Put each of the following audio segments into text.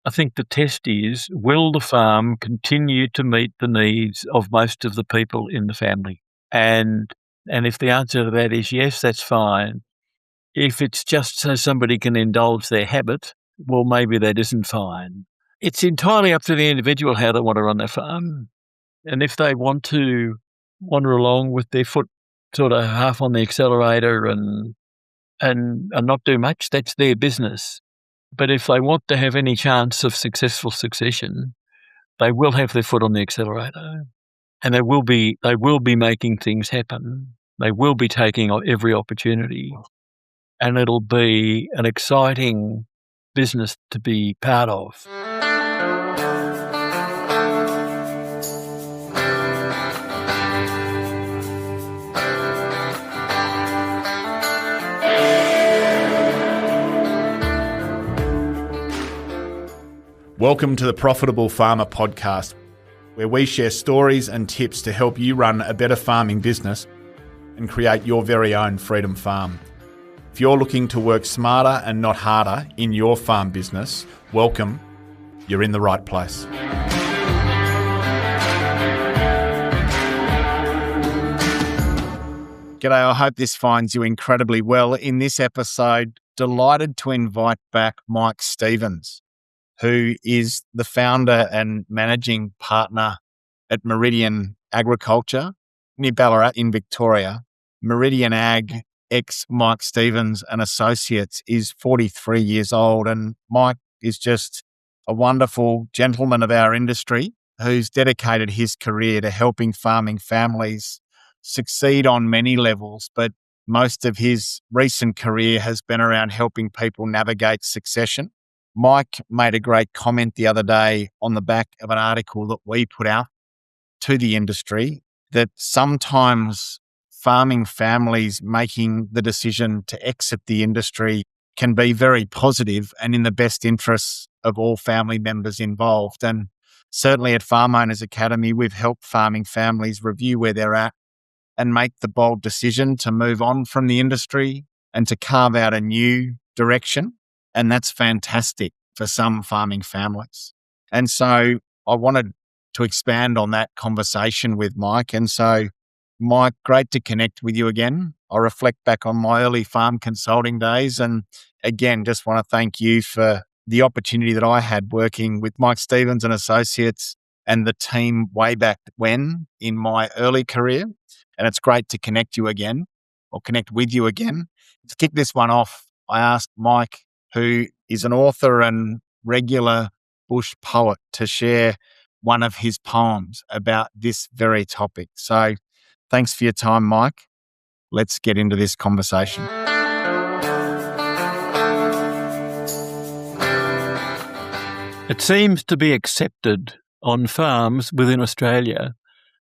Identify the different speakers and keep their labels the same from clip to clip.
Speaker 1: I think the test is, will the farm continue to meet the needs of most of the people in the family? And if the answer to that is yes, that's fine. If it's just so somebody can indulge their habit, well, maybe that isn't fine. It's entirely up to the individual how they want to run their farm. And if they want to wander along with their foot sort of half on the accelerator and not do much, that's their business. But if they want to have any chance of successful succession, they will have their foot on the accelerator, and they will be making things happen. They will be taking every opportunity, and it'll be an exciting business to be part of.
Speaker 2: Welcome to the Profitable Farmer podcast, where we share stories and tips to help you run a better farming business and create your very own freedom farm. If you're looking to work smarter and not harder in your farm business, welcome. You're in the right place. G'day, I hope this finds you incredibly well. In this episode, delighted to invite back Mike Stevens, who is the founder and managing partner at Meridian Agriculture near Ballarat in Victoria. Meridian Ag, ex-Mike Stevens and Associates, is 43 years old, and Mike is just a wonderful gentleman of our industry who's dedicated his career to helping farming families succeed on many levels, but most of his recent career has been around helping people navigate succession. Mike made a great comment the other day on the back of an article that we put out to the industry that sometimes farming families making the decision to exit the industry can be very positive and in the best interests of all family members involved. And certainly at Farm Owners Academy, we've helped farming families review where they're at and make the bold decision to move on from the industry and to carve out a new direction. And that's fantastic for some farming families. And so I wanted to expand on that conversation with Mike. And so, Mike, great to connect with you again. I reflect back on my early farm consulting days. And again, just want to thank you for the opportunity that I had working with Mike Stevens and Associates and the team way back when in my early career. And it's great to connect with you again. To kick this one off, I asked Mike, who is an author and regular bush poet, to share one of his poems about this very topic. So thanks for your time, Mike. Let's get into this conversation.
Speaker 1: It seems to be accepted on farms within Australia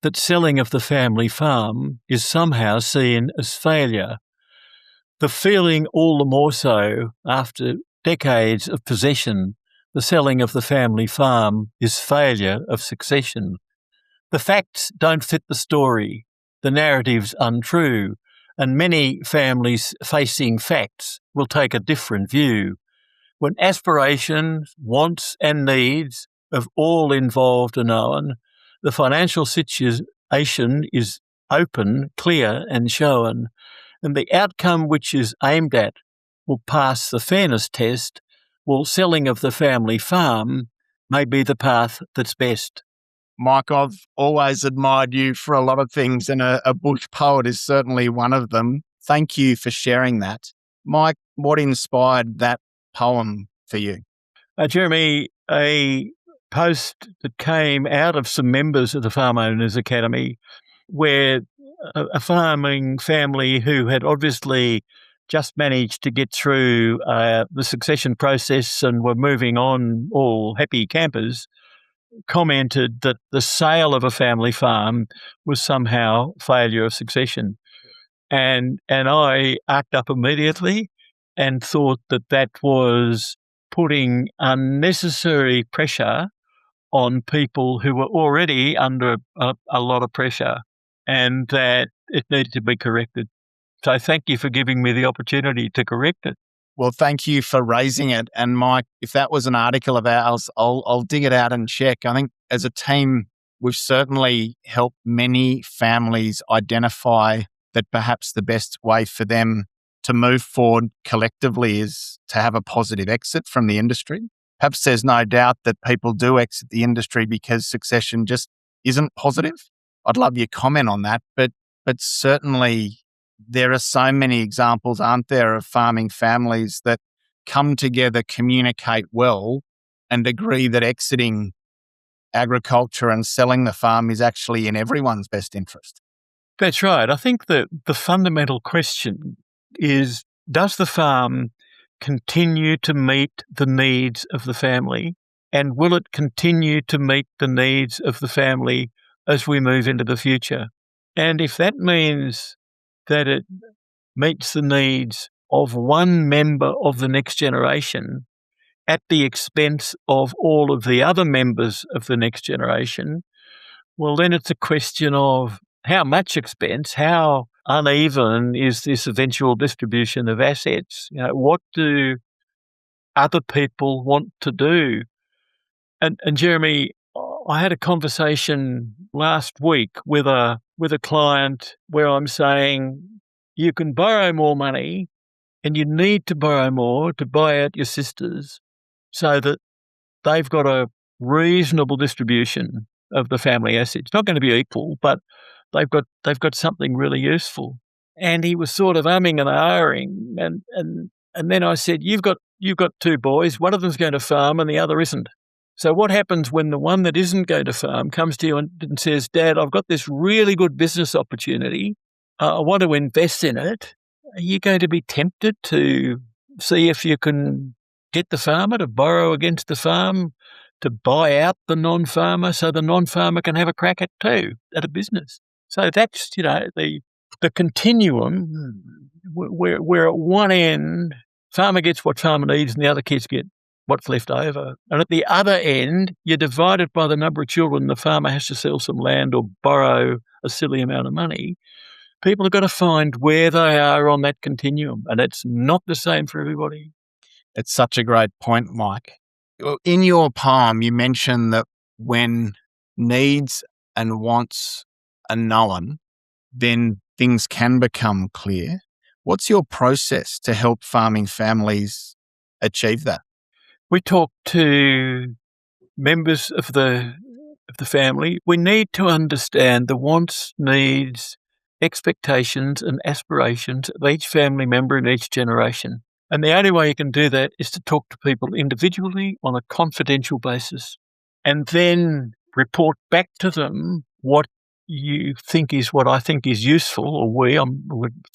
Speaker 1: that selling of the family farm is somehow seen as failure. The feeling all the more so after decades of possession, the selling of the family farm is failure of succession. The facts don't fit the story, the narrative's untrue, and many families facing facts will take a different view. When aspirations, wants and needs of all involved are known, the financial situation is open, clear and shown, and the outcome which is aimed at will pass the fairness test, while selling of the family farm may be the path that's best.
Speaker 2: Mike, I've always admired you for a lot of things, and a bush poet is certainly one of them. Thank you for sharing that. Mike, what inspired that poem for you?
Speaker 1: Jeremy, a post that came out of some members of the Farm Owners Academy, where a farming family who had obviously just managed to get through the succession process and were moving on, all happy campers, commented that the sale of a family farm was somehow failure of succession. And I arced up immediately and thought that was putting unnecessary pressure on people who were already under a lot of pressure, and that it needed to be corrected. So thank you for giving me the opportunity to correct it.
Speaker 2: Well, thank you for raising it. And Mike, if that was an article of ours, I'll dig it out and check. I think as a team, we've certainly helped many families identify that perhaps the best way for them to move forward collectively is to have a positive exit from the industry. Perhaps there's no doubt that people do exit the industry because succession just isn't positive. I'd love your comment on that, but certainly there are so many examples, aren't there, of farming families that come together, communicate well, and agree that exiting agriculture and selling the farm is actually in everyone's best interest.
Speaker 1: That's right. I think that the fundamental question is, does the farm continue to meet the needs of the family? And will it continue to meet the needs of the family as we move into the future? And if that means that it meets the needs of one member of the next generation at the expense of all of the other members of the next generation, well, then it's a question of how much expense, how uneven is this eventual distribution of assets? What do other people want to do? And Jeremy, I had a conversation last week with a client where I'm saying you can borrow more money and you need to borrow more to buy out your sisters so that they've got a reasonable distribution of the family assets. It's not going to be equal, but they've got something really useful. And he was sort of umming and ahhing, and then I said, you've got two boys, one of them's going to farm and the other isn't. So what happens when the one that isn't going to farm comes to you and says, Dad, I've got this really good business opportunity. I want to invest in it. Are you going to be tempted to see if you can get the farmer to borrow against the farm to buy out the non-farmer so the non-farmer can have a crack at a business? So that's, the continuum where at one end, farmer gets what farmer needs and the other kids get what's left over. And at the other end, you're divided by the number of children. The farmer has to sell some land or borrow a silly amount of money. People have got to find where they are on that continuum, and it's not the same for everybody.
Speaker 2: It's such a great point, Mike. In your poem, you mentioned that when needs and wants are known, then things can become clear. What's your process to help farming families achieve that?
Speaker 1: We talk to members of the family. We need to understand the wants, needs, expectations and aspirations of each family member in each generation. And the only way you can do that is to talk to people individually on a confidential basis and then report back to them what you think is what I think is useful, or we're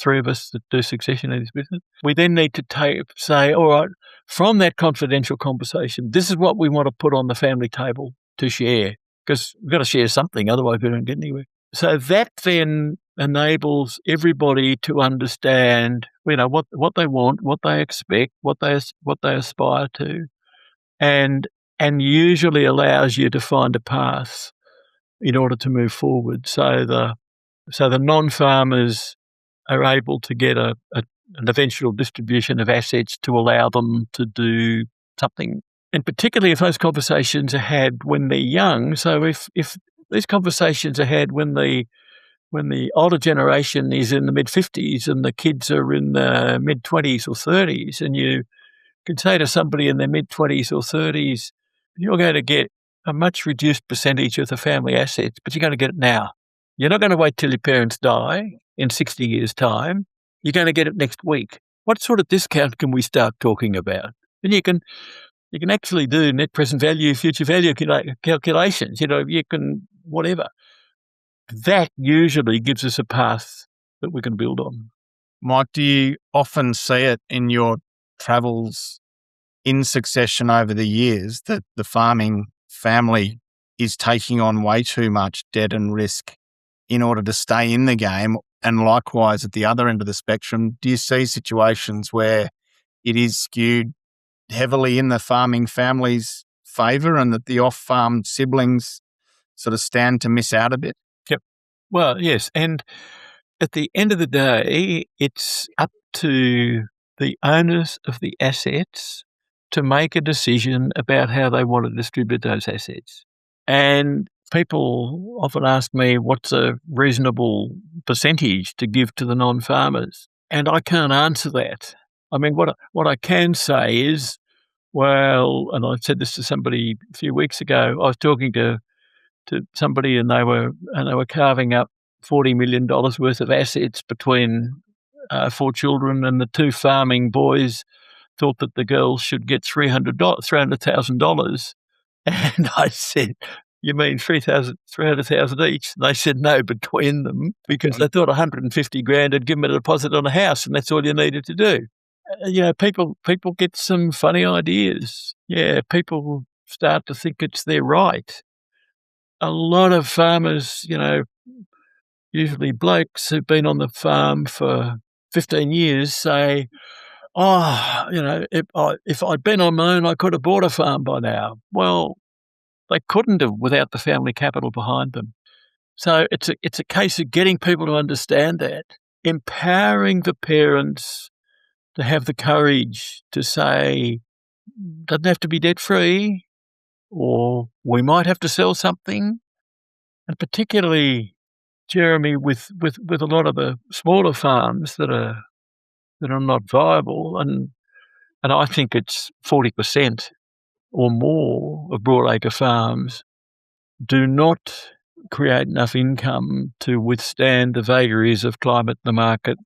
Speaker 1: three of us that do succession in this business. We then need to say, all right, from that confidential conversation, this is what we want to put on the family table to share, because we've got to share something, otherwise we don't get anywhere. So that then enables everybody to understand, what they want, what they expect, what they aspire to, and usually allows you to find a path in order to move forward. So the non-farmers are able to get an eventual distribution of assets to allow them to do something. And particularly if those conversations are had when they're young. So if these conversations are had when the older generation is in the mid-50s and the kids are in the mid-20s or 30s, and you can say to somebody in their mid-20s or 30s, you're going to get a much reduced percentage of the family assets, but you're going to get it now. You're not going to wait till your parents die in 60 years' time. You're going to get it next week. What sort of discount can we start talking about? And you can actually do net present value, future value calculations. You can whatever. That usually gives us a path that we can build on.
Speaker 2: Mike, do you often see it in your travels in succession over the years that the farming family is taking on way too much debt and risk in order to stay in the game? And likewise, at the other end of the spectrum, do you see situations where it is skewed heavily in the farming family's favour and that the off-farm siblings sort of stand to miss out a bit?
Speaker 1: Yep. Well, yes. And at the end of the day, it's up to the owners of the assets to make a decision about how they want to distribute those assets. And people often ask me what's a reasonable percentage to give to the non-farmers, and I can't answer that. I mean, what I can say is, well, and I said this to somebody a few weeks ago. I was talking to somebody, and they were carving up $40 million worth of assets between 4 children, and the 2 farming boys thought that the girls should get $300,000. And I said, "You mean 300,000 each?" And they said no, between them, because they thought 150 grand had given them a deposit on a house, and that's all you needed to do. People get some funny ideas. Yeah, people start to think it's their right. A lot of farmers, usually blokes who've been on the farm for 15 years say, if I'd been on my own, I could have bought a farm by now. Well, they couldn't have without the family capital behind them. So it's a case of getting people to understand that, empowering the parents to have the courage to say, doesn't have to be debt-free, or we might have to sell something. And particularly, Jeremy, with a lot of the smaller farms that are not viable, and I think it's 40% or more of broadacre farms do not create enough income to withstand the vagaries of climate, the market,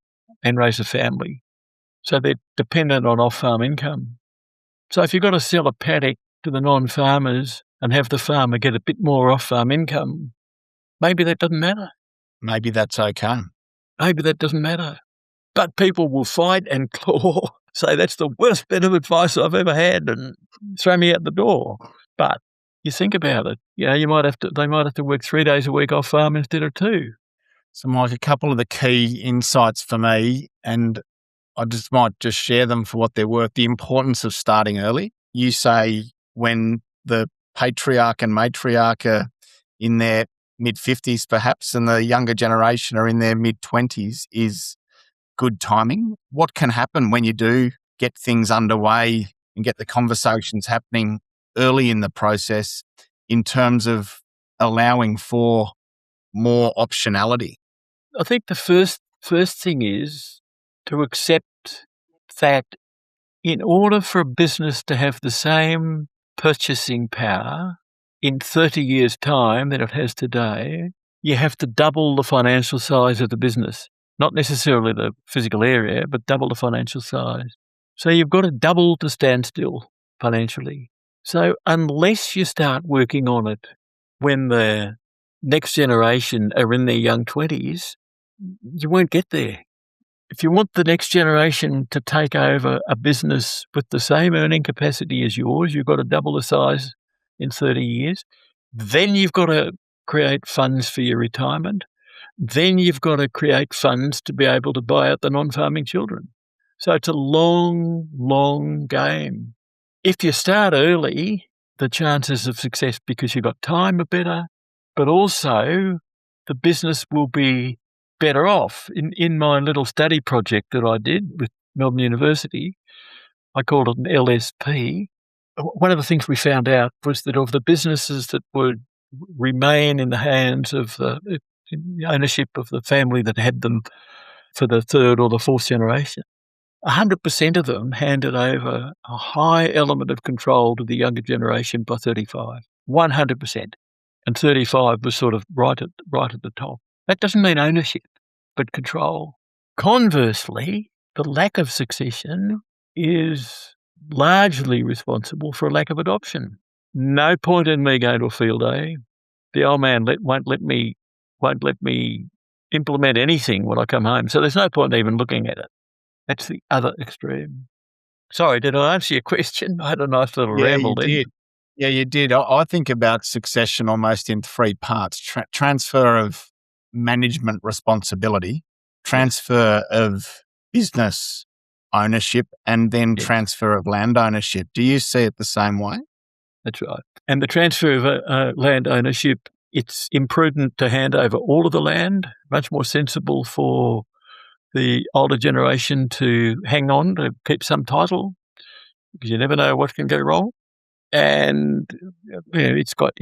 Speaker 1: and raise a family. So they're dependent on off-farm income. So if you've got to sell a paddock to the non-farmers and have the farmer get a bit more off-farm income, maybe that doesn't matter.
Speaker 2: Maybe that's okay.
Speaker 1: Maybe that doesn't matter. But people will fight and claw, say that's the worst bit of advice I've ever had, and throw me out the door. But you think about it, they might have to work 3 days a week off farm instead of 2.
Speaker 2: So, Mike, a couple of the key insights for me, and I might share them for what they're worth. The importance of starting early. You say when the patriarch and matriarch are in their mid-50s perhaps, and the younger generation are in their mid-20s is good timing. What can happen when you do get things underway and get the conversations happening early in the process in terms of allowing for more optionality?
Speaker 1: I think the first thing is to accept that in order for a business to have the same purchasing power in 30 years' time that it has today, you have to double the financial size of the business. Not necessarily the physical area, but double the financial size. So you've got to double to stand still financially. So unless you start working on it when the next generation are in their young 20s, you won't get there. If you want the next generation to take over a business with the same earning capacity as yours, you've got to double the size in 30 years. Then you've got to create funds for your retirement. Then you've got to create funds to be able to buy out the non-farming children. So it's a long, long game. If you start early, the chances of success because you've got time are better, but also the business will be better off. In my little study project that I did with Melbourne University, I called it an LSP. One of the things we found out was that of the businesses that would remain in the hands of the ownership of the family that had them for the 3rd or the 4th generation, 100% of them handed over a high element of control to the younger generation by 35. 100%. And 35 was sort of right at the top. That doesn't mean ownership, but control. Conversely, the lack of succession is largely responsible for a lack of adoption. No point in me going to a field day. The old man won't let me implement anything when I come home. So there's no point even looking at it. That's the other extreme. Sorry, did I answer your question? I had a nice little ramble there.
Speaker 2: Did. Yeah, you did. I think about succession almost in 3 parts. Transfer of management responsibility, transfer of business ownership, and then transfer of land ownership. Do you see it the same way?
Speaker 1: That's right. And the transfer of land ownership, it's imprudent to hand over all of the land, much more sensible for the older generation to hang on to keep some title, because you never know what can go wrong. And it's got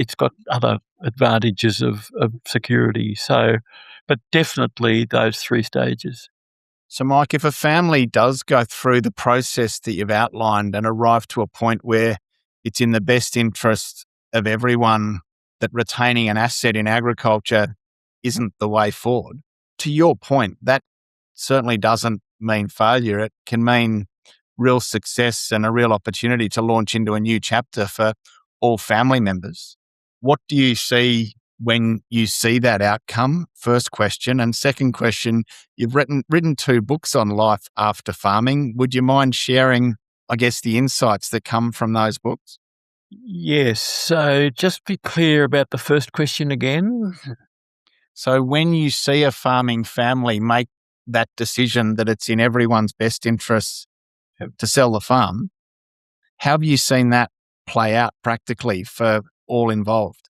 Speaker 1: other advantages of security. So, but definitely those three stages.
Speaker 2: So, Mike, if a family does go through the process that you've outlined and arrive to a point where it's in the best interest of everyone that retaining an asset in agriculture isn't the way forward, to your point, that certainly doesn't mean failure. It can mean real success and a real opportunity to launch into a new chapter for all family members. What do you see when you see that outcome? First question. And second question, you've written 2 books on life after farming. Would you mind sharing, I guess, the insights that come from those books?
Speaker 1: Yes. So just be clear about the first question again.
Speaker 2: So when you see a farming family make that decision that it's in everyone's best interests to sell the farm, how have you seen that play out practically for all involved?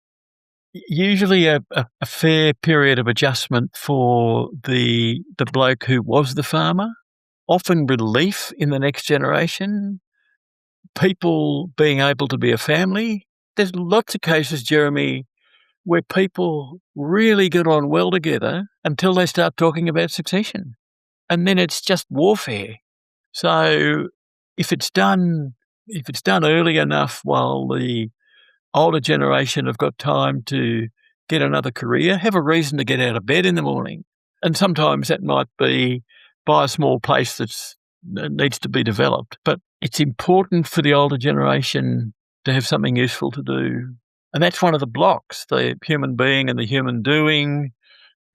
Speaker 1: Usually a fair period of adjustment for the bloke who was the farmer, often relief in the next generation, people being able to be a family. There's lots of cases, Jeremy, where people really get on well together until they start talking about succession. And then it's just warfare. So if it's done early enough while the older generation have got time to get another career, have a reason to get out of bed in the morning. And sometimes that might be buy a small place that needs to be developed. But it's important for the older generation to have something useful to do. And that's one of the blocks, the human being and the human doing.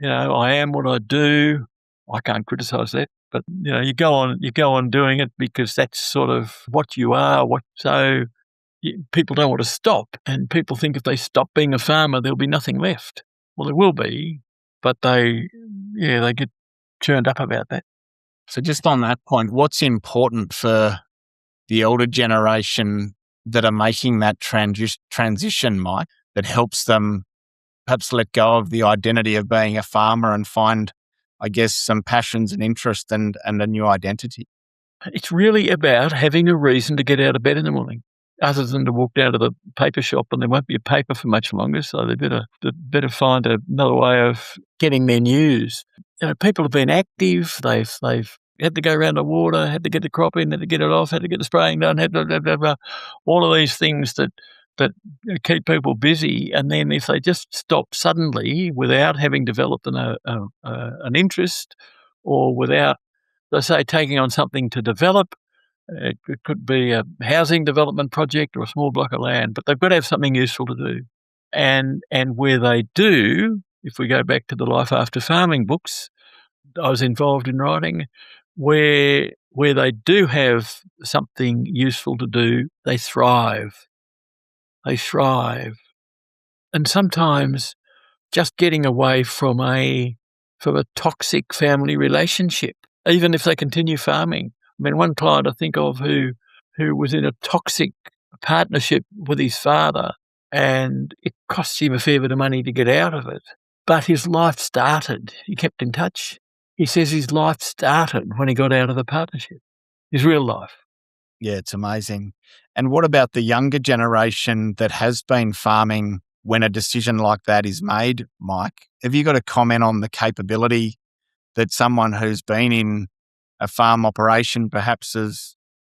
Speaker 1: I am what I do. I can't criticise that, but you go on doing it because that's sort of what you are. So people don't want to stop, and people think if they stop being a farmer, there'll be nothing left. Well, there will be, but they get churned up about that.
Speaker 2: So just on that point, what's important for the older generation that are making that transition, Mike, that helps them perhaps let go of the identity of being a farmer and find, I guess, some passions and interest and a new identity?
Speaker 1: It's really about having a reason to get out of bed in the morning, other than to walk down to the paper shop, and there won't be a paper for much longer, so they better find another way of getting their news. People have been active. They've had to go around the water, had to get the crop in, had to get it off, had to get the spraying done, had to all of these things that keep people busy. And then if they just stop suddenly without having developed an interest, or without, let's say, taking on something to develop, it could be a housing development project or a small block of land, but they've got to have something useful to do. And where they do, if we go back to the Life After Farming books I was involved in writing, where they do have something useful to do, they thrive. They thrive. And sometimes just getting away from a toxic family relationship, even if they continue farming. I mean, one client I think of who was in a toxic partnership with his father, and it cost him a fair bit of money to get out of it. But his life started. He kept in touch. He says his life started when he got out of the partnership, his real life.
Speaker 2: Yeah, it's amazing. And what about the younger generation that has been farming when a decision like that is made, Mike? Have you got a comment on the capability that someone who's been in a farm operation, perhaps as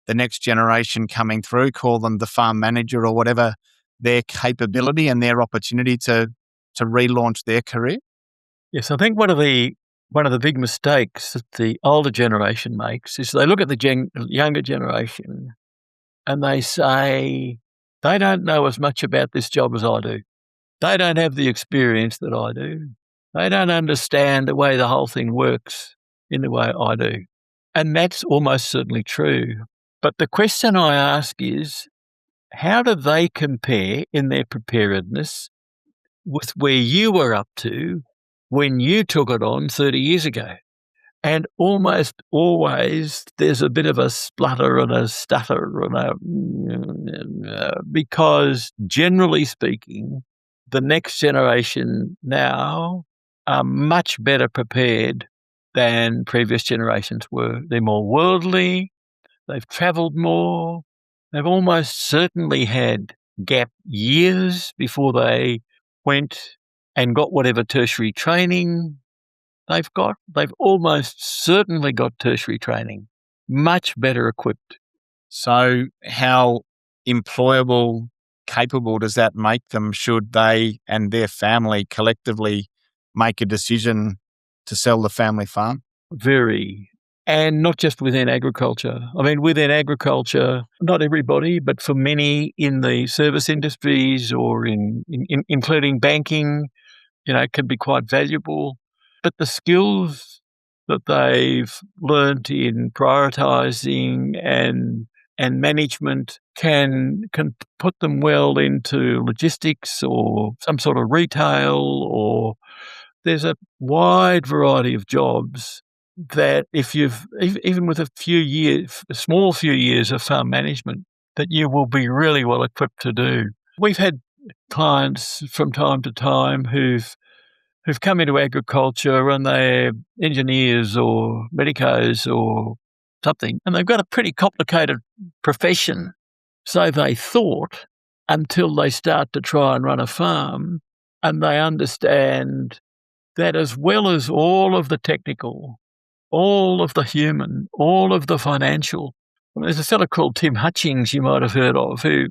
Speaker 2: the next generation coming through, call them the farm manager or whatever, their capability and their opportunity to relaunch their career?
Speaker 1: Yes, I think one of the big mistakes that the older generation makes is they look at the younger generation and they say, they don't know as much about this job as I do. They don't have the experience that I do. They don't understand the way the whole thing works in the way I do. And that's almost certainly true. But the question I ask is, how do they compare in their preparedness with where you were up to when you took it on 30 years ago? And almost always there's a bit of a splutter and a stutter because generally speaking, the next generation now are much better prepared than previous generations were. They're more worldly, they've travelled more, they've almost certainly had gap years before they went and got whatever tertiary training they've got. They've almost certainly got tertiary training, much better equipped.
Speaker 2: So how employable, capable does that make them should they and their family collectively make a decision to sell the family farm?
Speaker 1: Very. And not just within agriculture. I mean, within agriculture, not everybody, but for many in the service industries or including banking, can be quite valuable. But the skills that they've learnt in prioritising and management can put them well into logistics or some sort of retail, or there's a wide variety of jobs that if you've, even with a small few years of farm management, that you will be really well equipped to do. We've had clients from time to time who've come into agriculture and they're engineers or medicos or something, and they've got a pretty complicated profession. So they thought, until they start to try and run a farm and they understand that as well as all of the technical, all of the human, all of the financial. There's a fellow called Tim Hutchings you might have heard of, who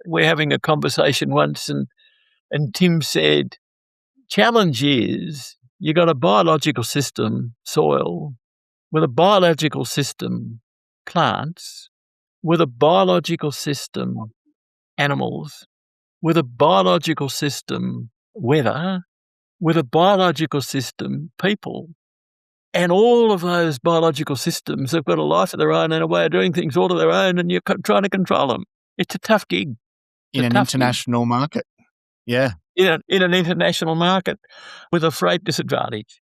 Speaker 1: we're having a conversation once, and Tim said, challenge is you got a biological system, soil, with a biological system, plants, with a biological system, animals, with a biological system, weather, with a biological system, people. And all of those biological systems have got a life of their own and a way of doing things all of their own, and you're trying to control them. It's a tough gig.
Speaker 2: In an international market. Yeah.
Speaker 1: In an international market with a freight disadvantage.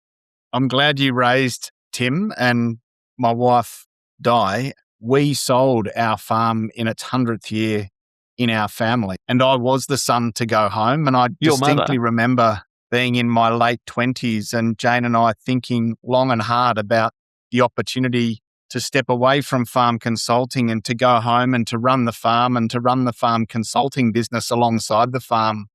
Speaker 2: I'm glad you raised Tim and my wife, Di. We sold our farm in its 100th year in our family, and I was the son to go home, and I distinctly remember being in my late 20s and Jane and I thinking long and hard about the opportunity to step away from farm consulting and to go home and to run the farm and to run the farm consulting business alongside the farm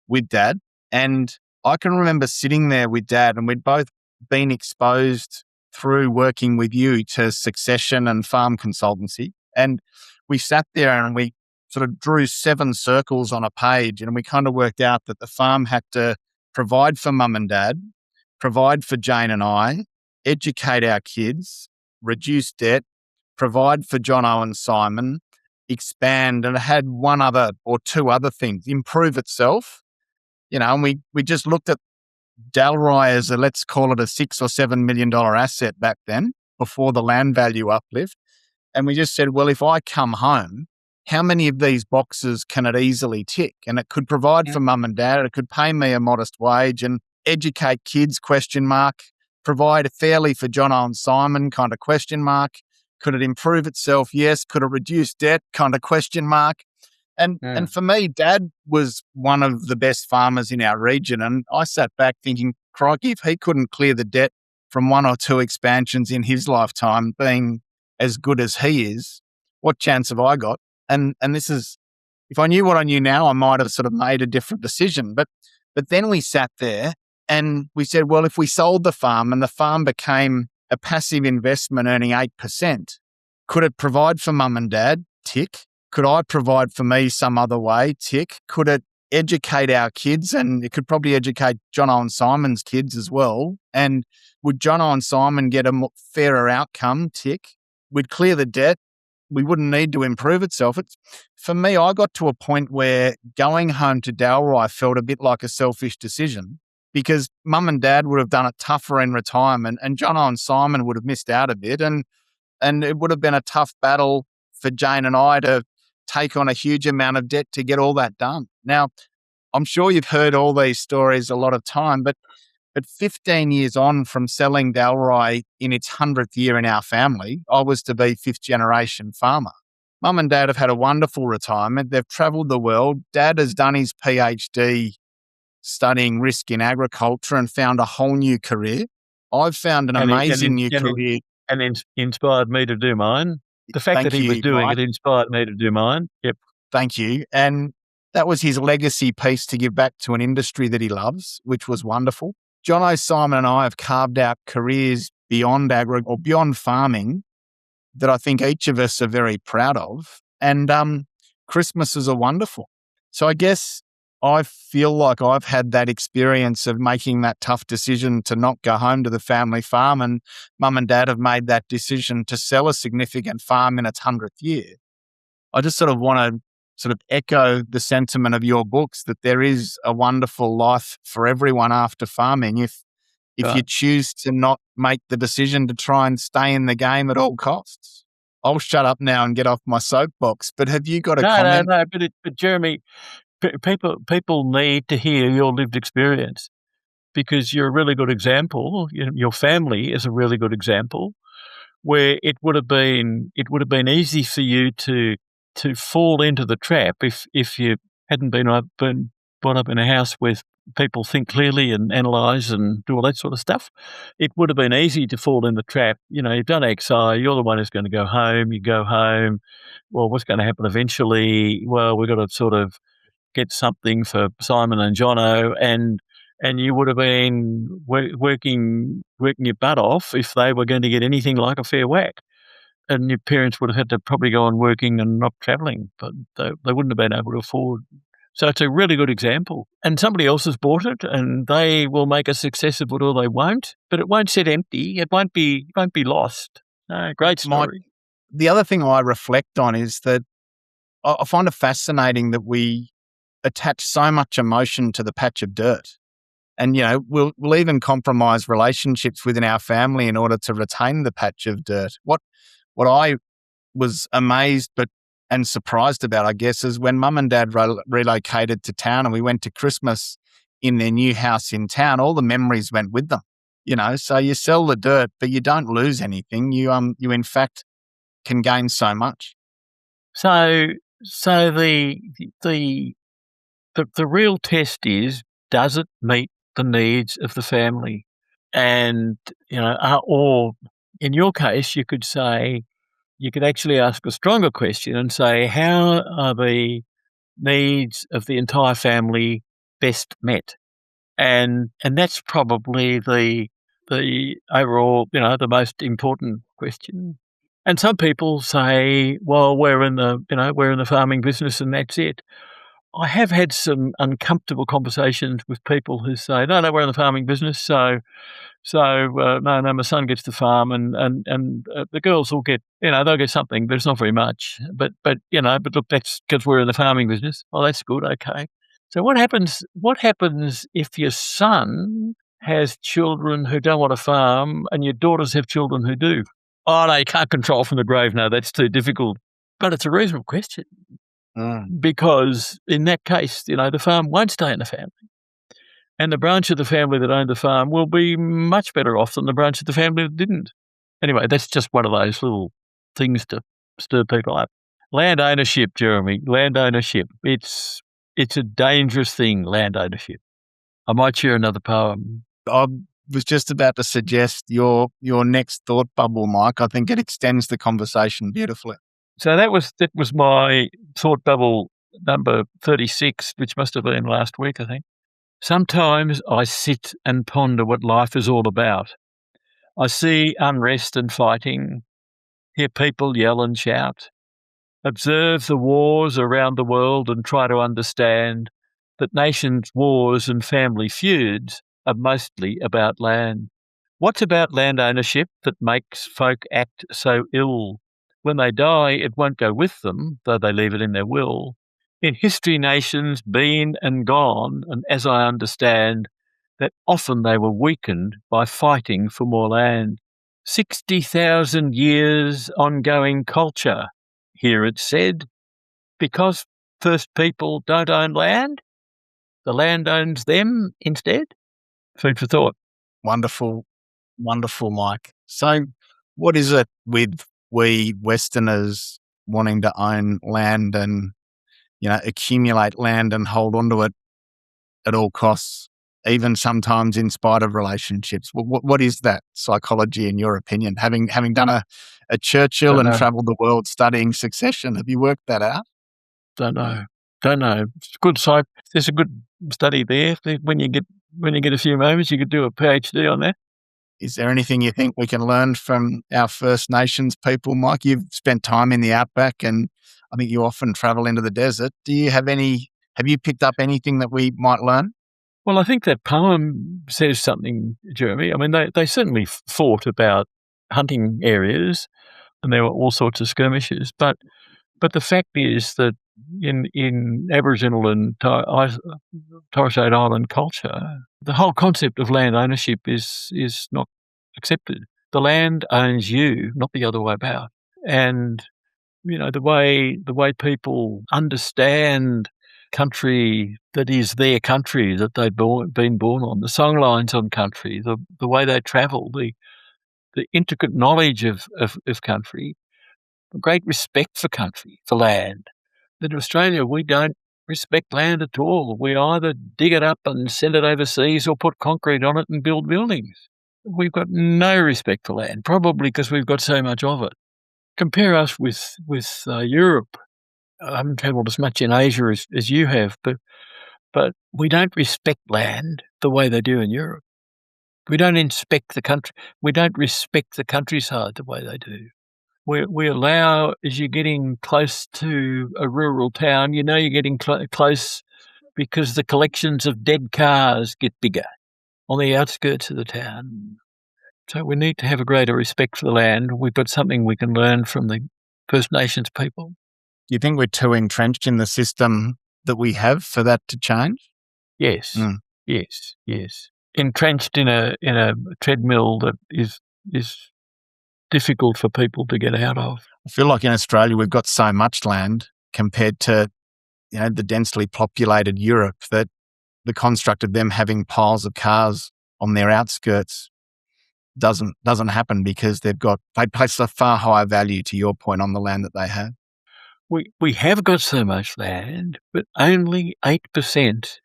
Speaker 2: with Dad. And I can remember sitting there with Dad, and we'd both been exposed through working with you to succession and farm consultancy. And we sat there and we sort of drew 7 circles on a page, and we kind of worked out that the farm had to provide for Mum and Dad, provide for Jane and I, educate our kids, reduce debt, provide for Jono and Simon, expand, and it had one other or 2 other things, improve itself. And we just looked at Dalry as let's call it a $6 or $7 million asset back then, before the land value uplift. And we just said, well, if I come home, how many of these boxes can it easily tick? And it could provide for Mum and Dad, it could pay me a modest wage and educate kids, ? Provide fairly for Jono and Simon, ? Could it improve itself? Yes. Could it reduce debt? ? And for me, Dad was one of the best farmers in our region. And I sat back thinking, crikey, if he couldn't clear the debt from 1 or 2 expansions in his lifetime, being as good as he is, what chance have I got? And this is, if I knew what I knew now, I might have sort of made a different decision. But then we sat there and we said, well, if we sold the farm and the farm became a passive investment earning 8%, could it provide for Mum and Dad? Tick. Could I provide for me some other way? Tick. Could it educate our kids? And it could probably educate Jono and Simon's kids as well. And would Jono and Simon get a fairer outcome? Tick. We'd clear the debt. We wouldn't need to improve itself. For me, I got to a point where going home to Dalry felt a bit like a selfish decision, because Mum and Dad would have done it tougher in retirement, and Jono and Simon would have missed out a bit. And it would have been a tough battle for Jane and I to take on a huge amount of debt to get all that done. Now, I'm sure you've heard all these stories a lot of time, but 15 years on from selling Dalry in its 100th year in our family, I was to be 5th generation farmer. Mum and Dad have had a wonderful retirement. They've travelled the world. Dad has done his PhD studying risk in agriculture and found a whole new career. I've found an
Speaker 1: and
Speaker 2: amazing new career.
Speaker 1: inspired me to do mine. The fact that
Speaker 2: Thank
Speaker 1: he was
Speaker 2: you,
Speaker 1: doing
Speaker 2: Mike.
Speaker 1: it inspired me to do mine. Yep.
Speaker 2: Thank you. And that was his legacy piece to give back to an industry that he loves, which was wonderful. John O'Simon and I have carved out careers beyond beyond farming that I think each of us are very proud of. And Christmases are wonderful. So I guess I feel like I've had that experience of making that tough decision to not go home to the family farm, and mum and dad have made that decision to sell a significant farm in its 100th year. I just sort of want to sort of echo the sentiment of your books that there is a wonderful life for everyone after farming if you
Speaker 1: Right.
Speaker 2: choose to not make the decision to try and stay in the game at all costs. I'll shut up now and get off my soapbox, but have you got a comment?
Speaker 1: No. But Jeremy, people need to hear your lived experience, because you're a really good example. Your family is a really good example, where it would have been easy for you to fall into the trap if you hadn't been brought up in a house where people think clearly and analyse and do all that sort of stuff. It would have been easy to fall in the trap. You've done XI, you're the one who's going to go home. You go home. Well, what's going to happen eventually? Well, we've got to sort of get something for Simon and Jono, and you would have been working your butt off if they were going to get anything like a fair whack. And your parents would have had to probably go on working and not travelling, but they wouldn't have been able to afford. So it's a really good example. And somebody else has bought it, and they will make a success of it, or they won't. But it won't sit empty. It won't be great story.
Speaker 2: The other thing I reflect on is that I find it fascinating that we attach so much emotion to the patch of dirt. And, we'll even compromise relationships within our family in order to retain the patch of dirt. What I was amazed and surprised about, I guess, is when mum and dad relocated to town and we went to Christmas in their new house in town, all the memories went with them. So you sell the dirt, but you don't lose anything. You in fact can gain so much.
Speaker 1: So the real test is, does it meet the needs of the family? And, or in your case, you could actually ask a stronger question and say, how are the needs of the entire family best met? And that's probably the overall, the most important question. And some people say, well, we're in the farming business and that's it. I have had some uncomfortable conversations with people who say, no, we're in the farming business, so no, my son gets to farm, and the girls will get, they'll get something, but it's not very much. But look, that's because we're in the farming business. Oh, that's good, okay. So what happens if your son has children who don't want to farm, and your daughters have children who do? Oh, no, you can't control from the grave. No, that's too difficult. But it's a reasonable question. Because in that case, the farm won't stay in the family. And the branch of the family that owned the farm will be much better off than the branch of the family that didn't. Anyway, that's just one of those little things to stir people up. Land ownership, Jeremy, land ownership. It's a dangerous thing, land ownership. I might share another poem.
Speaker 2: I was just about to suggest your next thought bubble, Mike. I think it extends the conversation beautifully.
Speaker 1: So that was my thought bubble number 36, which must have been last week, I think. Sometimes I sit and ponder what life is all about. I see unrest and fighting, hear people yell and shout, observe the wars around the world and try to understand that nations' wars and family feuds are mostly about land. What's about land ownership that makes folk act so ill? When they die, it won't go with them, though they leave it in their will. In history, nations been and gone, and as I understand, that often they were weakened by fighting for more land. 60,000 years ongoing culture, here it's said, because first people don't own land, the land owns them instead. Food for thought.
Speaker 2: Wonderful, wonderful, Mike. So what is it with we Westerners wanting to own land and, accumulate land and hold onto it at all costs? even sometimes in spite of relationships. What is that psychology in your opinion? Having done a Churchill
Speaker 1: Don't
Speaker 2: and
Speaker 1: know.
Speaker 2: traveled the world studying succession, have you worked that out?
Speaker 1: Don't know. It's good psych. There's a good study there. When you get a few moments, you could do a PhD on that.
Speaker 2: Is there anything you think we can learn from our First Nations people, Mike? You've spent time in the outback, and I think you often travel into the desert. Do you have you picked up anything that we might learn?
Speaker 1: Well, I think that poem says something, Jeremy. I mean, they certainly fought about hunting areas, and there were all sorts of skirmishes. But the fact is that in Aboriginal and Torres Strait Island culture, the whole concept of land ownership is not accepted. The land owns you, not the other way about. And the way people understand country that is their country that they've been born on, the songlines on country, the way they travel, the intricate knowledge of country, great respect for country, for land. In Australia, we don't respect land at all. We either dig it up and send it overseas or put concrete on it and build buildings. We've got no respect for land, probably because we've got so much of it. Compare us with Europe. I haven't travelled as much in Asia as you have, but we don't respect land the way they do in Europe. We don't inspect the country. We don't respect the countryside the way they do. We allow, as you're getting close to a rural town, you're getting close because the collections of dead cars get bigger on the outskirts of the town. So we need to have a greater respect for the land. We've got something we can learn from the First Nations people.
Speaker 2: Do you think we're too entrenched in the system that we have for that to change?
Speaker 1: Yes, yes. Entrenched in a treadmill that is difficult for people to get out of.
Speaker 2: I feel like in Australia we've got so much land compared to the densely populated Europe that the construct of them having piles of cars on their outskirts doesn't happen because they place a far higher value, to your point, on the land that they have.
Speaker 1: We have got so much land, but only 8%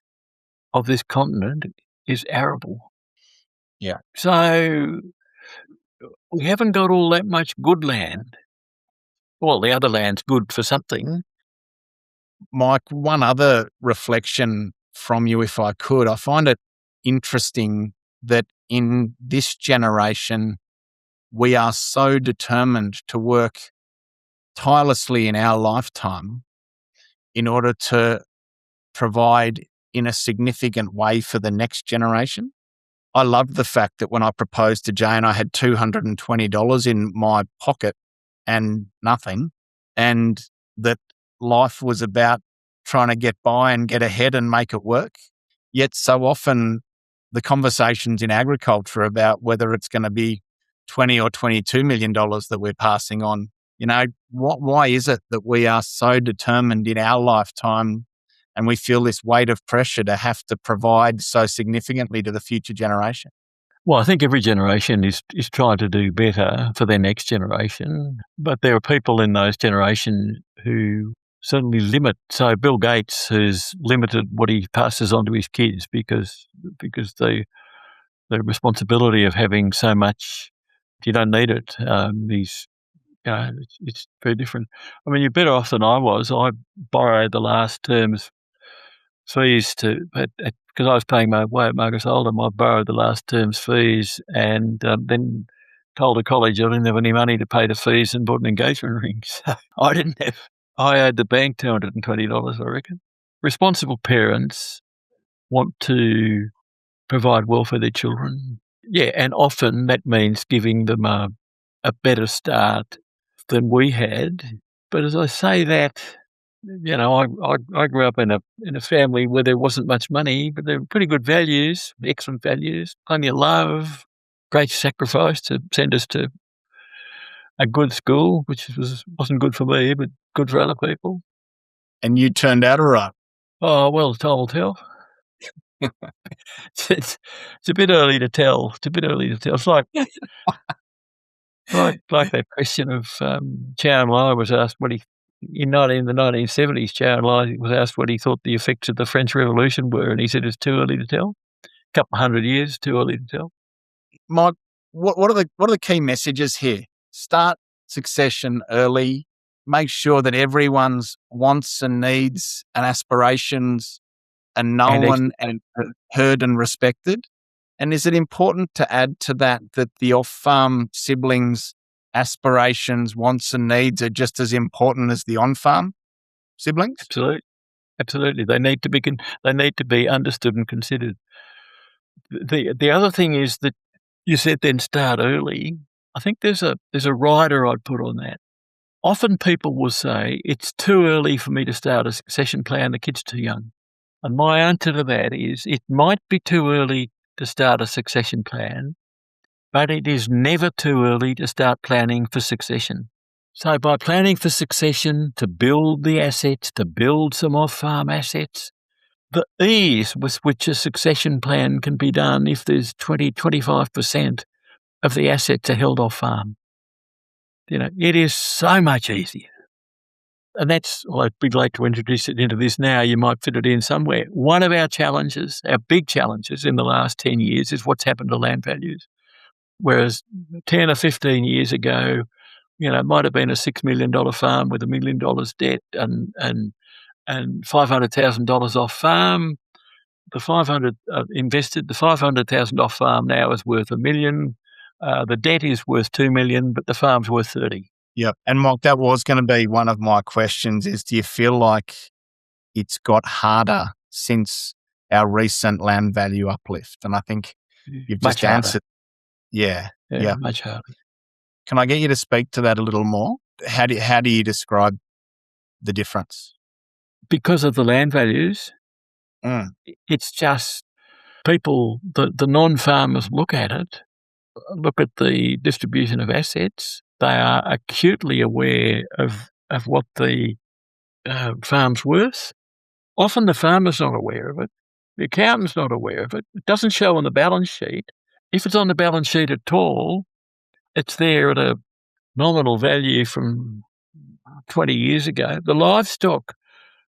Speaker 1: of this continent is arable.
Speaker 2: Yeah.
Speaker 1: So we haven't got all that much good land. Well, the other land's good for something.
Speaker 2: Mike, one other reflection from you, if I could. I find it interesting that in this generation, we are so determined to work tirelessly in our lifetime in order to provide in a significant way for the next generation. I loved the fact that when I proposed to Jane, I had $220 in my pocket and nothing, and that life was about trying to get by and get ahead and make it work. Yet so often the conversations in agriculture about whether it's going to be $20 or $22 million that we're passing on, why is it that we are so determined in our lifetime and we feel this weight of pressure to have to provide so significantly to the future generation?
Speaker 1: Well, I think every generation is trying to do better for their next generation, but there are people in those generations who certainly limit. So Bill Gates has limited what he passes on to his kids because the responsibility of having so much, you don't need it. It's very different. I mean, you're better off than I was. I borrowed the last term's fees because I was paying my way at Marcus Oldham. I borrowed the last term's fees and then told a college I didn't have any money to pay the fees and bought an engagement ring. So I owed the bank $220, I reckon. Responsible parents want to provide well for their children. Yeah, and often that means giving them a better start than we had. But as I say that, I grew up in a family where there wasn't much money, but there were pretty good values, excellent values, plenty of love, great sacrifice to send us to a good school, which wasn't good for me, but good for other people.
Speaker 2: And you turned out all right.
Speaker 1: Oh, well, time will tell. It's a bit early to tell. It's like like that question of Chow En-lai was asked what he in the 1970s. Chow En-lai was asked what he thought the effects of the French Revolution were, and he said it's too early to tell. couple of 100 years, too early to tell.
Speaker 2: Mike, what are the key messages here? Start succession early. Make sure that everyone's wants and needs and aspirations are known and heard and respected. And is it important to add to that the off-farm siblings' aspirations, wants, and needs are just as important as the on-farm siblings?
Speaker 1: Absolutely. They need to be understood and considered. The other thing is that you said then start early. I think there's a rider I'd put on that. Often people will say it's too early for me to start a succession plan. The kid's too young. And my answer to that is it might be too early to start a succession plan, but it is never too early to start planning for succession. So by planning for succession, to build the assets, to build some off-farm assets, the ease with which a succession plan can be done if there's 20-25% of the assets are held off-farm. It is so much easier. And that's, I'd be late to introduce it into this now. You might fit it in somewhere. One of our challenges, our big challenges in the last 10 years is what's happened to land values. Whereas 10 or 15 years ago, it might have been a $6 million farm with $1 million debt and $500,000 off farm. The 500 invested, the 500,000 off farm now is worth $1 million. The debt is worth $2 million, but the farm's worth 30.
Speaker 2: Yep. And Mark, that was going to be one of my questions is, do you feel like it's got harder since our recent land value uplift? And I think you've just answered. Yeah.
Speaker 1: Much harder.
Speaker 2: Can I get you to speak to that a little more? How do you describe the difference?
Speaker 1: Because of the land values, it's just people, the non-farmers look at it, look at the distribution of assets. They are acutely aware of what the farm's worth. Often the farmer's not aware of it. The accountant's not aware of it. It doesn't show on the balance sheet. If it's on the balance sheet at all, it's there at a nominal value from 20 years ago. The livestock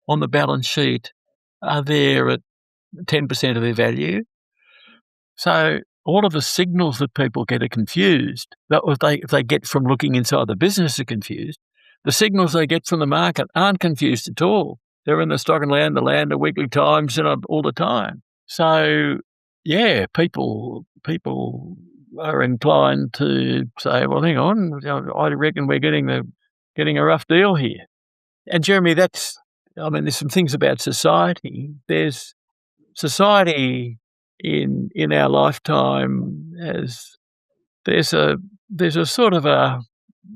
Speaker 1: on the balance sheet are there at 10% of their value. So all of the signals that people get are confused. If they get from looking inside the business are confused. The signals they get from the market aren't confused at all. They're in the Stock and Land, the Land, the Weekly Times, all the time. So, yeah, people are inclined to say, well, hang on, I reckon we're getting a rough deal here. And Jeremy, there's some things about society. There's society in our lifetime there's a sort of a,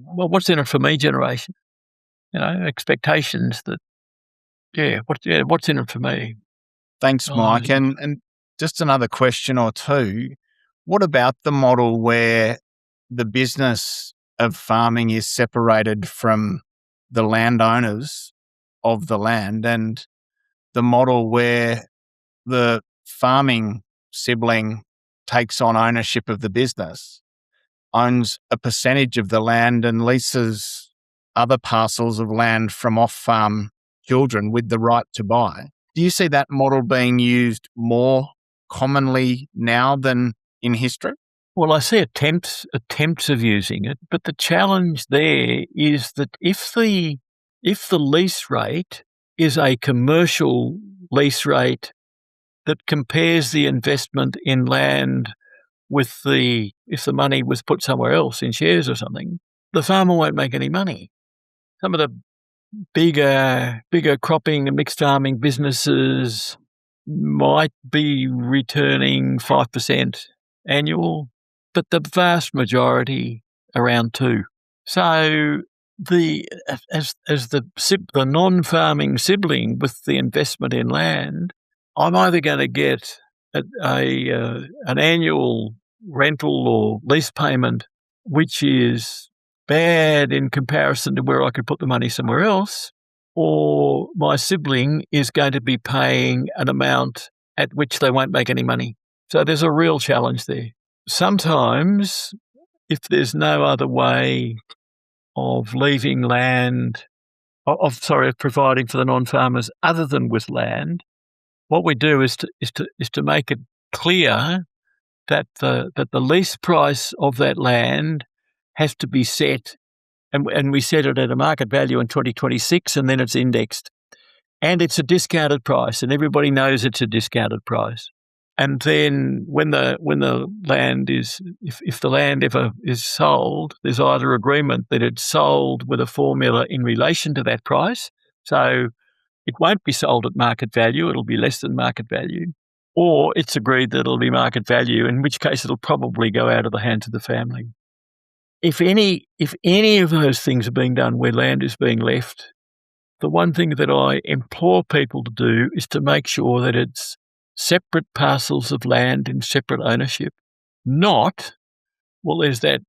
Speaker 1: well, what's in it for me generation? Expectations that, what's in it for me?
Speaker 2: Thanks, Mike. And just another question or two. What about the model where the business of farming is separated from the landowners of the land, and the model where the farming sibling takes on ownership of the business, owns a percentage of the land and leases other parcels of land from off-farm children with the right to buy? Do you see that model being used more commonly now than in history?
Speaker 1: Well, I see attempts of using it, but the challenge there is that if the lease rate is a commercial lease rate that compares the investment in land with if the money was put somewhere else in shares or something, the farmer won't make any money. Some of the bigger cropping and mixed farming businesses might be returning 5% annual, but the vast majority around 2%. So as the non-farming sibling with the investment in land, I'm either going to get an annual rental or lease payment which is bad in comparison to where I could put the money somewhere else, or my sibling is going to be paying an amount at which they won't make any money. So there's a real challenge there. Sometimes, if there's no other way of leaving land, of providing for the non-farmers other than with land, what we do is to make it clear that the lease price of that land has to be set, and we set it at a market value in 2026, and then it's indexed. And it's a discounted price, and everybody knows it's a discounted price. And then when the land is, if the land ever is sold, there's either agreement that it's sold with a formula in relation to that price, so it won't be sold at market value, it'll be less than market value, or it's agreed that it'll be market value, in which case it'll probably go out of the hands of the family. If any of those things are being done where land is being left, the one thing that I implore people to do is to make sure that it's separate parcels of land in separate ownership, not, well, there's that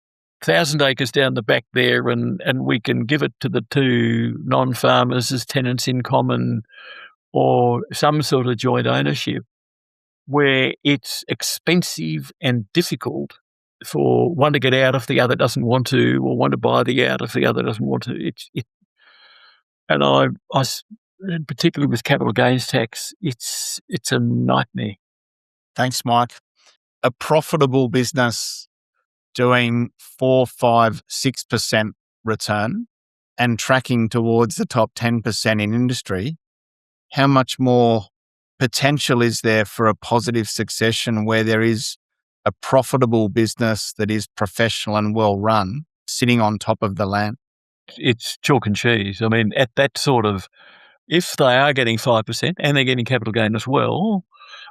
Speaker 1: 1,000 acres down the back there and we can give it to the two non-farmers as tenants in common, or some sort of joint ownership where it's expensive and difficult for one to get out if the other doesn't want to, or one to buy the out if the other doesn't want to. And I, particularly with capital gains tax, it's a nightmare.
Speaker 2: Thanks, Mike. A profitable business doing 4, 5, 6% return and tracking towards the top 10% in industry, how much more potential is there for a positive succession where there is a profitable business that is professional and well run sitting on top of the land?
Speaker 1: It's chalk and cheese. I mean, at that sort of, if they are getting 5% and they're getting capital gain as well,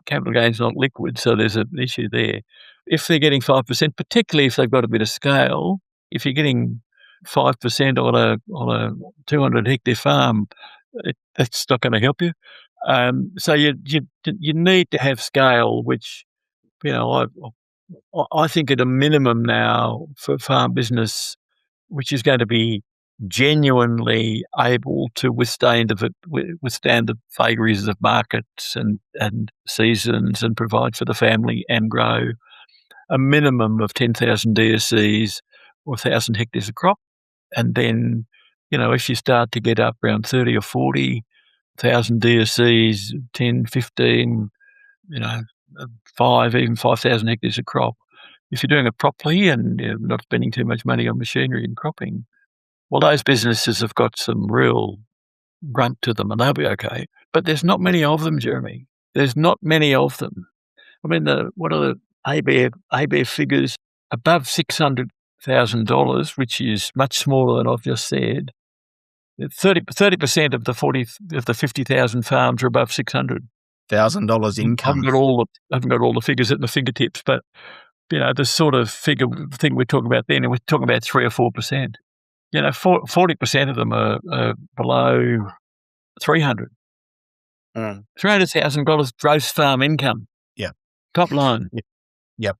Speaker 1: capital gain's not liquid, so there's an issue there. If they're getting 5%, particularly if they've got a bit of scale, if you're getting 5% on a 200 hectare farm, that's not going to help you. So you need to have scale, which, you know, I think at a minimum now for farm business, which is going to be genuinely able to withstand the vagaries of markets and seasons and provide for the family and grow, a minimum of 10,000 DSCs or 1,000 hectares of crop. And then, you know, if you start to get up around 30 or 40,000 DSCs, 10, 15, you know, 5,000 hectares of crop, if you're doing it properly and you're not spending too much money on machinery and cropping, well, those businesses have got some real grunt to them and they'll be okay. But there's not many of them, Jeremy. There's not many of them. I mean, what are the ABF figures? Above $600,000, which is much smaller than I've just said. 30% of the 50,000 farms are above
Speaker 2: $600,000 income.
Speaker 1: I haven't got all the figures at my fingertips, but you know, the sort of thing we're talking about then, and we're talking about 3 or 4%. You know, 40% of them are below 300. $300,000 gross farm income.
Speaker 2: Yeah.
Speaker 1: Top line.
Speaker 2: Yep.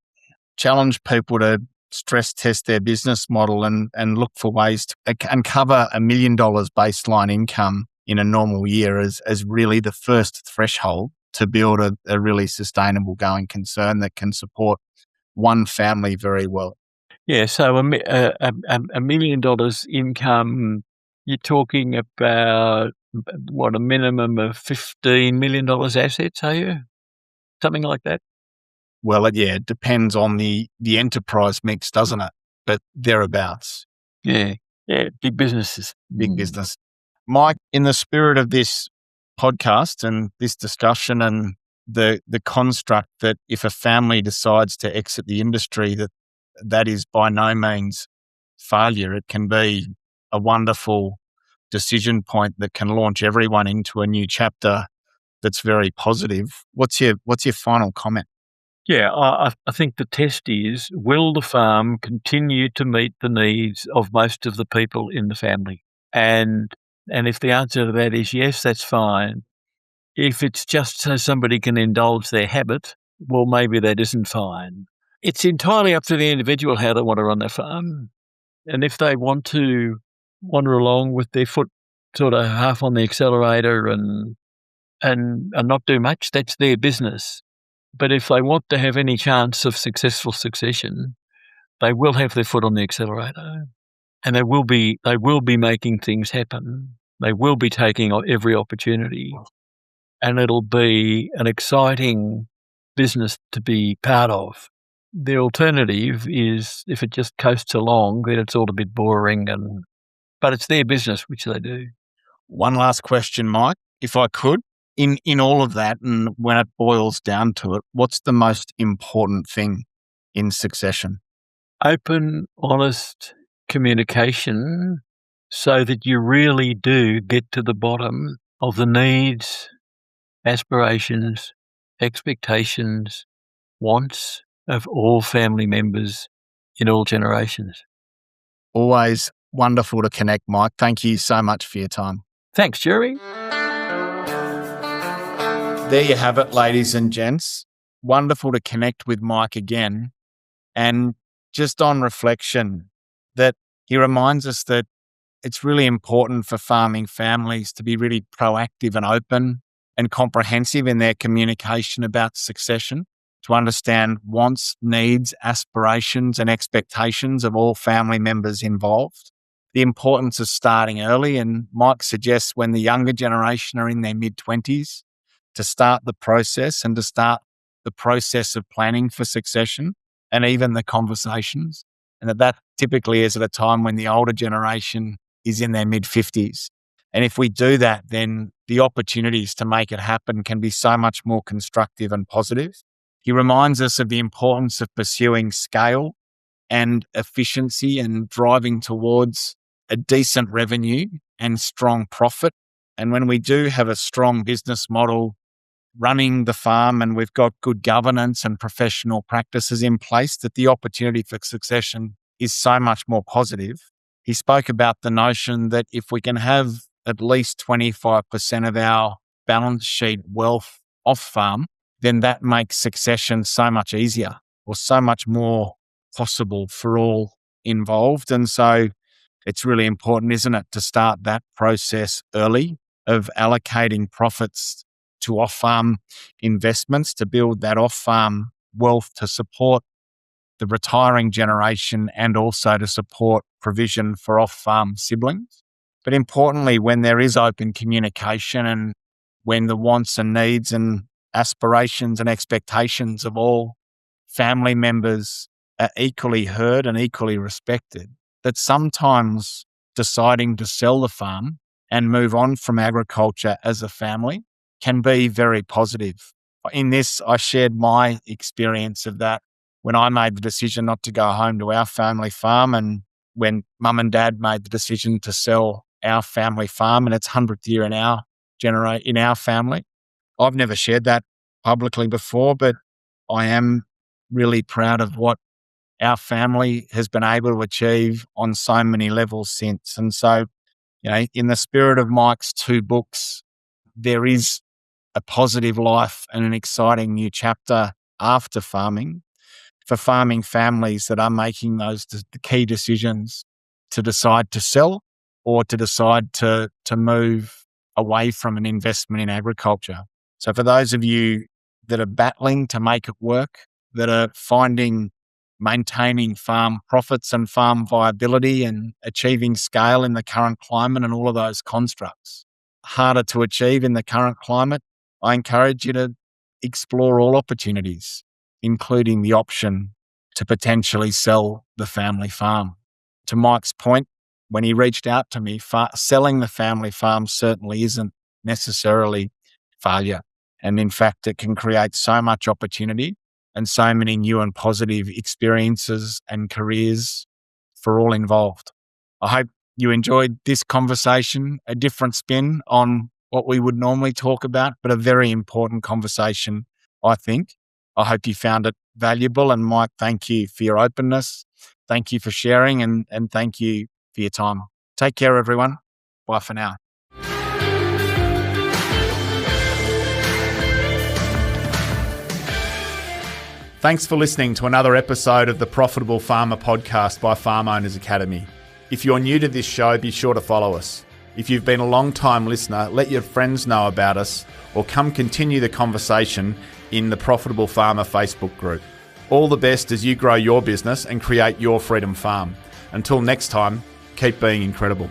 Speaker 2: Challenge people to stress test their business model and look for ways to uncover $1 million baseline income in a normal year as really the first threshold to build a really sustainable going concern that can support one family very well.
Speaker 1: Yeah, so $1 million income, you're talking about, what, a minimum of $15 million assets, are you? Something like that?
Speaker 2: Well, it depends on the enterprise mix, doesn't it? But thereabouts.
Speaker 1: Yeah, big businesses.
Speaker 2: Big business. Mike, in the spirit of this podcast and this discussion and the construct that if a family decides to exit the industry, that is by no means failure. It can be a wonderful decision point that can launch everyone into a new chapter that's very positive. What's your final comment?
Speaker 1: Yeah, I think the test is, will the farm continue to meet the needs of most of the people in the family? And if the answer to that is yes, that's fine. If it's just so somebody can indulge their habit, well, maybe that isn't fine. It's entirely up to the individual how they want to run their farm. And if they want to wander along with their foot sort of half on the accelerator and not do much, that's their business. But if they want to have any chance of successful succession, they will have their foot on the accelerator, and they will be making things happen. They will be taking every opportunity, and it'll be an exciting business to be part of. The alternative is if it just coasts along, then it's all a bit boring, but it's their business, which they do.
Speaker 2: One last question, Mike, if I could. In all of that, and when it boils down to it, what's the most important thing in succession?
Speaker 1: Open, honest communication so that you really do get to the bottom of the needs, aspirations, expectations, wants of all family members in all generations.
Speaker 2: Always wonderful to connect, Mike. Thank you so much for your time.
Speaker 1: Thanks, Jerry.
Speaker 2: There you have it, ladies and gents. Wonderful to connect with Mike again. And just on reflection, that he reminds us that it's really important for farming families to be really proactive and open and comprehensive in their communication about succession, to understand wants, needs, aspirations and expectations of all family members involved. The importance of starting early, and Mike suggests when the younger generation are in their mid-20s, to start the process and to start the process of planning for succession and even the conversations. And that typically is at a time when the older generation is in their mid-50s. And if we do that, then the opportunities to make it happen can be so much more constructive and positive. He reminds us of the importance of pursuing scale and efficiency and driving towards a decent revenue and strong profit. And when we do have a strong business model running the farm and we've got good governance and professional practices in place, that the opportunity for succession is so much more positive. He spoke about the notion that if we can have at least 25% of our balance sheet wealth off farm, then that makes succession so much easier or so much more possible for all involved. And so it's really important, isn't it, to start that process early of allocating profits to off-farm investments, to build that off-farm wealth to support the retiring generation and also to support provision for off-farm siblings. But importantly, when there is open communication and when the wants and needs and aspirations and expectations of all family members are equally heard and equally respected, that sometimes deciding to sell the farm and move on from agriculture as a family can be very positive. In this, I shared my experience of that when I made the decision not to go home to our family farm, and when mum and dad made the decision to sell our family farm and its 100th year in our family. I've never shared that publicly before, but I am really proud of what our family has been able to achieve on so many levels since. And so, in the spirit of Mike's 2 books, there is a positive life and an exciting new chapter after farming for farming families that are making those the key decisions to decide to sell or to decide to move away from an investment in agriculture. So for those of you that are battling to make it work, that are maintaining farm profits and farm viability and achieving scale in the current climate and all of those constructs, harder to achieve in the current climate, I encourage you to explore all opportunities, including the option to potentially sell the family farm. To Mike's point, when he reached out to me, selling the family farm certainly isn't necessarily failure. And in fact, it can create so much opportunity and so many new and positive experiences and careers for all involved. I hope you enjoyed this conversation, a different spin on what we would normally talk about, but a very important conversation, I think. I hope you found it valuable. And Mike, thank you for your openness. Thank you for sharing and thank you for your time. Take care, everyone. Bye for now. Thanks for listening to another episode of the Profitable Farmer podcast by Farm Owners Academy. If you're new to this show, be sure to follow us. If you've been a long-time listener, let your friends know about us or come continue the conversation in the Profitable Farmer Facebook group. All the best as you grow your business and create your freedom farm. Until next time, keep being incredible.